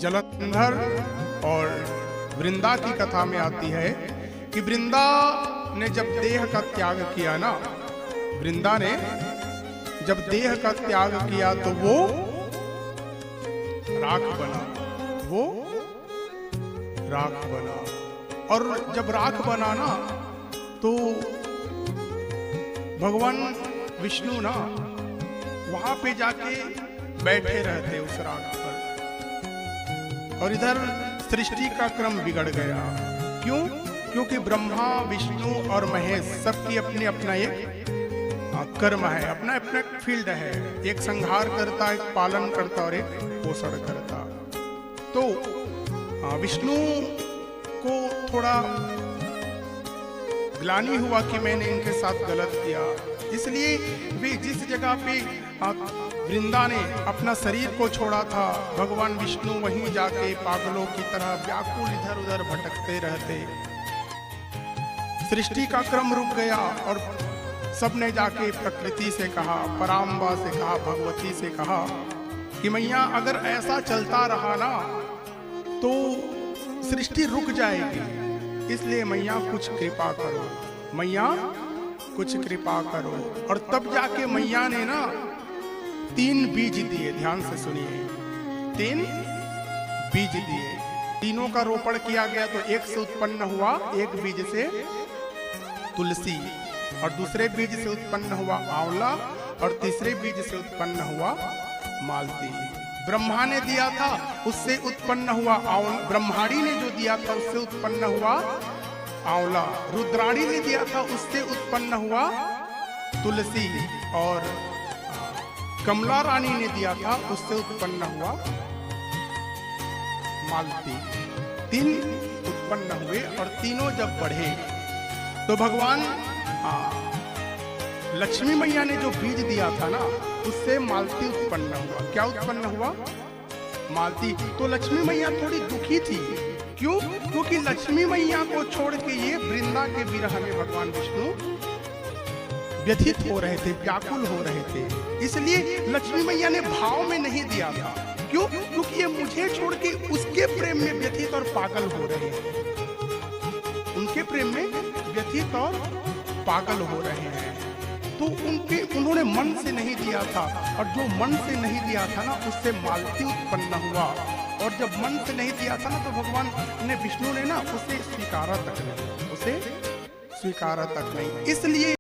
जलंधर और वृंदा की कथा में आती है कि वृंदा ने जब देह का त्याग किया ना, वृंदा ने जब देह का त्याग किया तो वो राख बना, वो राख बना। और जब राख बना ना तो भगवान विष्णु ना वहां पे जाके बैठे रहते उस राख पर। और इधर सृष्टि का क्रम बिगड़ गया। क्यों? क्योंकि ब्रह्मा, विष्णु और महेश सबकी अपनी अपना एक कर्म है, अपना अपना फील्ड है। एक संहार करता, एक पालन करता और एक पोषण करता। तो विष्णु को थोड़ा ग्लानि हुआ कि मैंने इनके साथ गलत किया, इसलिए वे जिस जगह पे वृंदा ने अपना शरीर को छोड़ा था, भगवान विष्णु वहीं जाके पागलों की तरह व्याकुल इधर उधर भटकते रहते। सृष्टि का क्रम रुक गया और सबने जाके प्रकृति से कहा, पराम्बा से कहा, भगवती से कहा कि मैया अगर ऐसा चलता रहा ना तो सृष्टि रुक जाएगी, इसलिए मैया कुछ कृपा करो, मैया कुछ कृपा करो। और तब जाके मैया ने ना 3 बीज दिए। ध्यान से सुनिए, 3 बीज दिए। तीनों का रोपण किया गया तो एक से उत्पन्न हुआ, एक बीज से तुलसी, और दूसरे बीज से उत्पन्न हुआ आंवला, और तीसरे बीज से उत्पन्न हुआ मालती। ब्रह्मा ने दिया था, उससे उत्पन्न हुआ आंवला। ब्रह्माणी ने जो दिया था उससे उत्पन्न हुआ आंवला। रुद्राणी ने दिया था, उससे उत्पन्न हुआ तुलसी। और कमला रानी ने दिया था, उससे उत्पन्न हुआ मालती। 3 उत्पन्न हुए और तीनों जब बढ़े तो भगवान लक्ष्मी मैया ने जो बीज दिया था ना उससे मालती उत्पन्न हुआ। क्या उत्पन्न हुआ? मालती। तो लक्ष्मी मैया थोड़ी दुखी थी। क्यों? क्योंकि लक्ष्मी मैया को छोड़ के ये वृंदा के विरह में भगवान विष्णु व्यथित हो रहे थे, व्याकुल हो रहे थे। इसलिए लक्ष्मी मैया ने भाव में नहीं दिया था। क्यों? क्योंकि ये मुझे छोड़ के उसके प्रेम में व्यथित और पागल हो रहे हैं, उनके प्रेम में व्यथित और पागल हो रहे हैं। तो उन्होंने मन से नहीं दिया था, और जो मन से नहीं दिया था ना उससे मालती उत्पन्न हुआ। और जब मन से नहीं दिया था ना तो भगवान ने, विष्णु ने ना उसे स्वीकारा तक नहीं, उसे स्वीकारा तक नहीं। इसलिए